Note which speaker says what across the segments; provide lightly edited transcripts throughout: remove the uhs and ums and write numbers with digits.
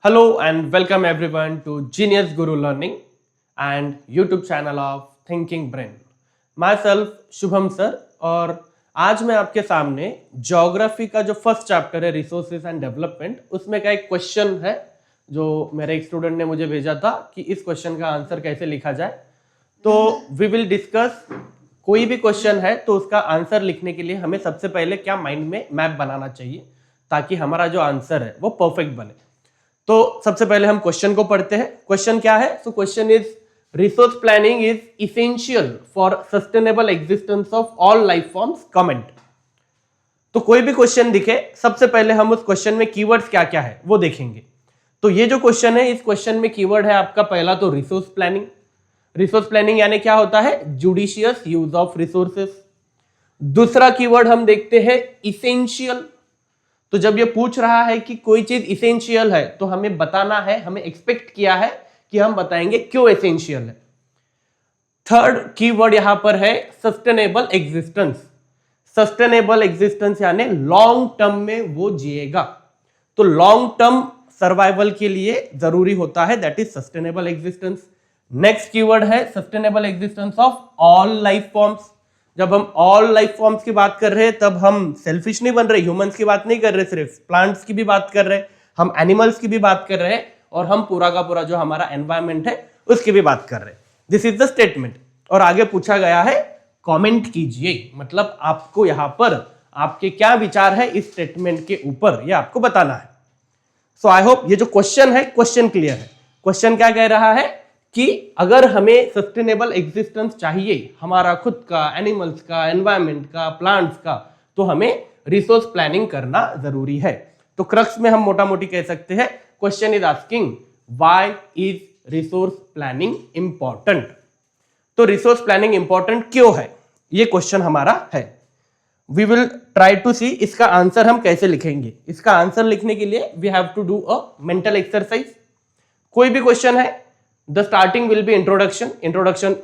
Speaker 1: Hello and welcome everyone to Genius Guru Learning and YouTube channel of Thinking Brain. Myself Shubham sir और आज मैं आपके सामने geography का जो फर्स्ट चैप्टर है रिसोर्सेज एंड डेवलपमेंट उसमें का एक क्वेश्चन है जो मेरे एक स्टूडेंट ने मुझे भेजा था कि इस क्वेश्चन का आंसर कैसे लिखा जाए। तो वी विल डिस्कस। कोई भी क्वेश्चन है तो उसका आंसर लिखने के लिए हमें सबसे पहले क्या माइंड में मैप बनाना चाहिए ताकि हमारा जो आंसर है वो परफेक्ट बने। तो सबसे पहले हम क्वेश्चन को पढ़ते हैं। क्वेश्चन क्या है? So question is resource planning is essential for sustainable existence of all life forms comment. तो कोई भी क्वेश्चन दिखे सबसे पहले हम उस क्वेश्चन में कीवर्ड्स क्या क्या है वो देखेंगे। तो ये जो क्वेश्चन है इस क्वेश्चन में कीवर्ड है आपका पहला तो रिसोर्स प्लानिंग। रिसोर्स प्लानिंग यानी क्या होता है? Judicious use of resources. दूसरा कीवर्ड हम देखते हैं इसेंशियल। तो जब ये पूछ रहा है कि कोई चीज इसेंशियल है तो हमें बताना है, हमें एक्सपेक्ट किया है कि हम बताएंगे क्यों एसेंशियल है। थर्ड कीवर्ड यहां पर है सस्टेनेबल एग्जिस्टेंस। सस्टेनेबल एग्जिस्टेंस यानी लॉन्ग टर्म में वो जिएगा। तो लॉन्ग टर्म सर्वाइवल के लिए जरूरी होता है, that is sustainable existence. Next keyword है sustainable existence of all life forms. जब हम ऑल लाइफ फॉर्म्स की बात कर रहे हैं तब हम सेल्फिश नहीं बन रहे, ह्यूमंस की बात नहीं कर रहे, सिर्फ प्लांट्स की भी बात कर रहे हैं, हम एनिमल्स की भी बात कर रहे हैं और हम पूरा का पूरा जो हमारा एनवायरमेंट है उसकी भी बात कर रहे हैं। This is the statement. और आगे पूछा गया है कमेंट कीजिए, मतलब आपको यहां पर आपके क्या विचार है इस स्टेटमेंट के ऊपर ये आपको बताना है। सो आई होप ये जो क्वेश्चन है क्वेश्चन क्लियर है। क्वेश्चन क्या कह रहा है कि अगर हमें सस्टेनेबल एग्जिस्टेंस चाहिए हमारा खुद का, एनिमल्स का, एनवायरमेंट का, प्लांट्स का, तो हमें रिसोर्स प्लानिंग करना जरूरी है। तो क्रक्स में हम मोटा मोटी कह सकते हैं question is asking why is resource planning important. तो रिसोर्स प्लानिंग इंपॉर्टेंट क्यों है ये क्वेश्चन हमारा है। वी विल ट्राई टू सी इसका आंसर हम कैसे लिखेंगे। इसका आंसर लिखने के लिए we have to do a mental exercise. कोई भी क्वेश्चन है the starting will be introduction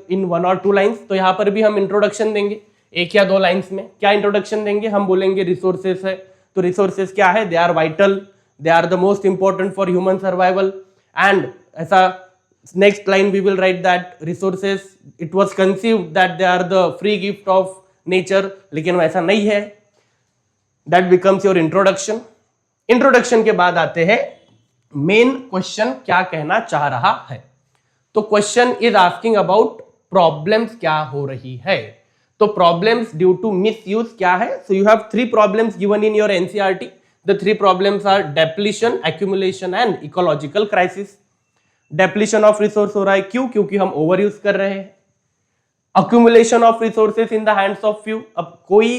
Speaker 1: in 1 or 2 lines. तो यहां पर भी हम इंट्रोडक्शन देंगे 1 या 2 लाइन्स में। क्या इंट्रोडक्शन देंगे? हम बोलेंगे रिसोर्सेस है। तो रिसोर्सेस क्या है? They are vital, they are the most important for human survival. And ऐसा next line we will write that resources it was conceived that they are the free gift of nature, लेकिन वैसा नहीं है। That becomes your introduction. Introduction के बाद आते हैं main question क्या कहना चाह रहा है। तो question is asking about problems क्या हो रही है। तो प्रॉब्लम्स ड्यू टू मिसयूज क्या है? So you have 3 problems given in your NCERT. The 3 problems are depletion, accumulation and ecological crisis. Depletion of resource हो रहा है, क्यों? क्योंकि हम ओवर यूज कर रहे हैं। Accumulation of resources in the hands of few. अब कोई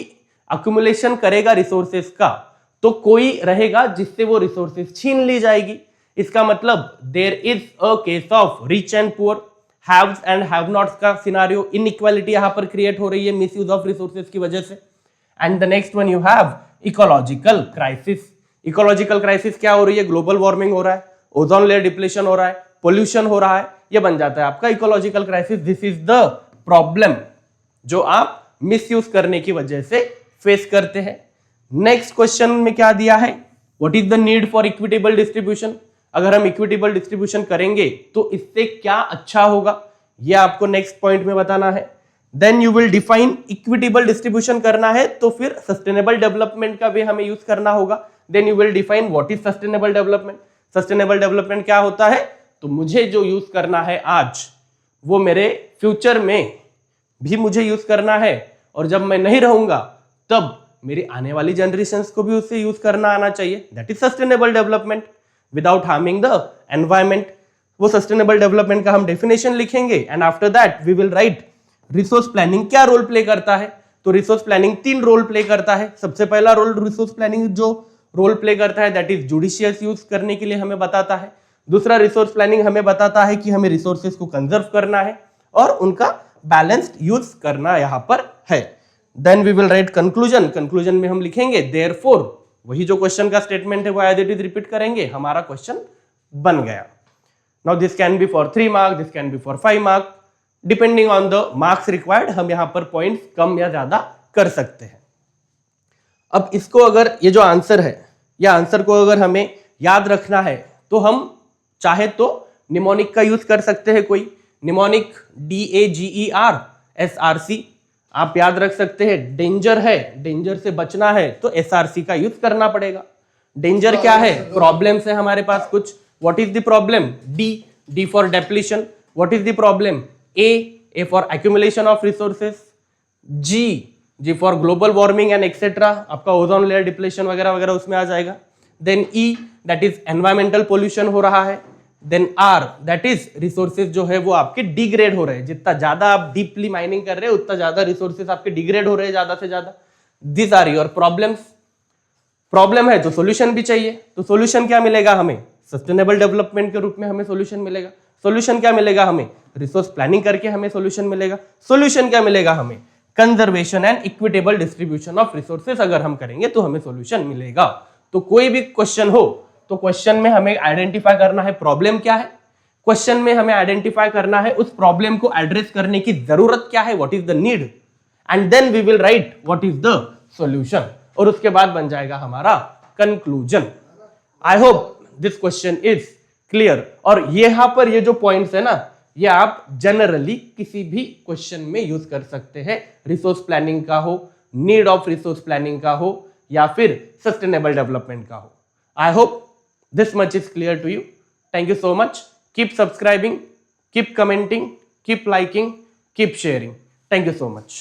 Speaker 1: अक्यूमुलेशन करेगा रिसोर्सेस का तो कोई रहेगा जिससे वो रिसोर्सेस छीन ली जाएगी। इसका मतलब there is a case of rich and poor, haves and have nots का सिनारियो। इनइक्वालिटी यहां पर क्रिएट हो रही है मिसयूज ऑफ रिसोर्सेज की वजह से। And the next one you have ecological crisis. Ecological crisis क्या हो रही है? ग्लोबल वार्मिंग हो रहा है, ओजोन लेयर डिप्लेशन हो रहा है, पोल्यूशन हो रहा है, ये बन जाता है आपका ecological crisis. This is the problem जो आप मिसयूज करने की वजह से फेस करते हैं। नेक्स्ट क्वेश्चन में क्या दिया है? What is the need for equitable distribution. अगर हम इक्विटेबल डिस्ट्रीब्यूशन करेंगे तो इससे क्या अच्छा होगा ये आपको नेक्स्ट पॉइंट में बताना है। Then you will define, equitable distribution करना है तो फिर सस्टेनेबल डेवलपमेंट का भी हमें यूज करना होगा। Then you will define what is sustainable development. Sustainable development क्या होता है? तो मुझे जो यूज करना है आज वो मेरे फ्यूचर में भी मुझे यूज करना है, और जब मैं नहीं रहूंगा तब मेरी आने वाली जनरेशंस को भी उससे यूज करना आना चाहिए। That is sustainable development without harming the environment. वो सस्टेनेबल डेवलपमेंट का हम डेफिनेशन लिखेंगे and after that we will write resource planning क्या रोल प्ले करता है। तो रिसोर्स प्लानिंग 3 रोल प्ले करता है। सबसे पहला रोल रिसोर्स प्लानिंग जो रोल प्ले करता है दैट इज जुडिशियस यूज करने के लिए हमें बताता है। दूसरा रिसोर्स प्लानिंग हमें बताता है कि हमें रिसोर्सेज को कंजर्व करना है और उनका बैलेंस्ड यूज करना यहां पर है। Then we will write conclusion. Conclusion में हम लिखेंगे देयरफॉर, वही जो क्वेश्चन का स्टेटमेंट है वो एज इट इज रिपीट करेंगे, हमारा क्वेश्चन बन गया। Now this can be for 3 marks, this can be for 5 marks, depending on the marks required हम यहां पर पॉइंट्स कम या ज्यादा कर सकते हैं। अब इसको अगर ये जो आंसर है, या आंसर को अगर हमें याद रखना है तो हम चाहे तो निमोनिक का यूज कर सकते हैं, कोई निमोनिक DAGER SRC आप याद रख सकते हैं। डेंजर है, डेंजर से बचना है तो SRC का यूज करना पड़ेगा। डेंजर क्या है, प्रॉब्लम्स है हमारे पास कुछ। What is the problem, D for depletion. What is the problem, A for accumulation of resources, G for global warming and etcetera, आपका ओजोन लेयर डिप्लेशन वगैरह वगैरह उसमें आ जाएगा। देन E that is environmental pollution हो रहा है। देन R दैट इज रिसोर्सेज जो है वो आपके डिग्रेड हो रहे हैं। जितना ज्यादा आप डीपली माइनिंग कर रहे हैं उतना ज्यादा रिसोर्सेज आपके डिग्रेड हो रहे हैं ज्यादा से ज्यादा। This are your problems. Problem है तो सॉल्यूशन भी चाहिए, तो सॉल्यूशन क्या मिलेगा हमें, सस्टेनेबल डेवलपमेंट के रूप में हमें सॉल्यूशन मिलेगा। सॉल्यूशन क्या मिलेगा हमें, रिसोर्स प्लानिंग करके हमें सॉल्यूशन मिलेगा। सॉल्यूशन क्या मिलेगा हमें, conservation and equitable distribution of resources अगर हम करेंगे तो हमें सॉल्यूशन मिलेगा। तो कोई भी क्वेश्चन हो तो क्वेश्चन में हमें आइडेंटिफाई करना है प्रॉब्लम क्या है, क्वेश्चन में हमें आइडेंटिफाई करना है उस प्रॉब्लम को एड्रेस करने की जरूरत क्या है, what is the need, and then we will write what is the solution, और उसके बाद बन जाएगा हमारा conclusion. I hope this question is clear. और यहां पर ये जो पॉइंट्स है ना, ये आप जनरली किसी भी क्वेश्चन में यूज कर सकते हैं, रिसोर्स प्लानिंग का हो, नीड ऑफ रिसोर्स प्लानिंग का हो, या फिर सस्टेनेबल डेवलपमेंट का हो। I hope this much is clear to you. Thank you so much. Keep subscribing, keep commenting, keep liking, keep sharing. Thank you so much.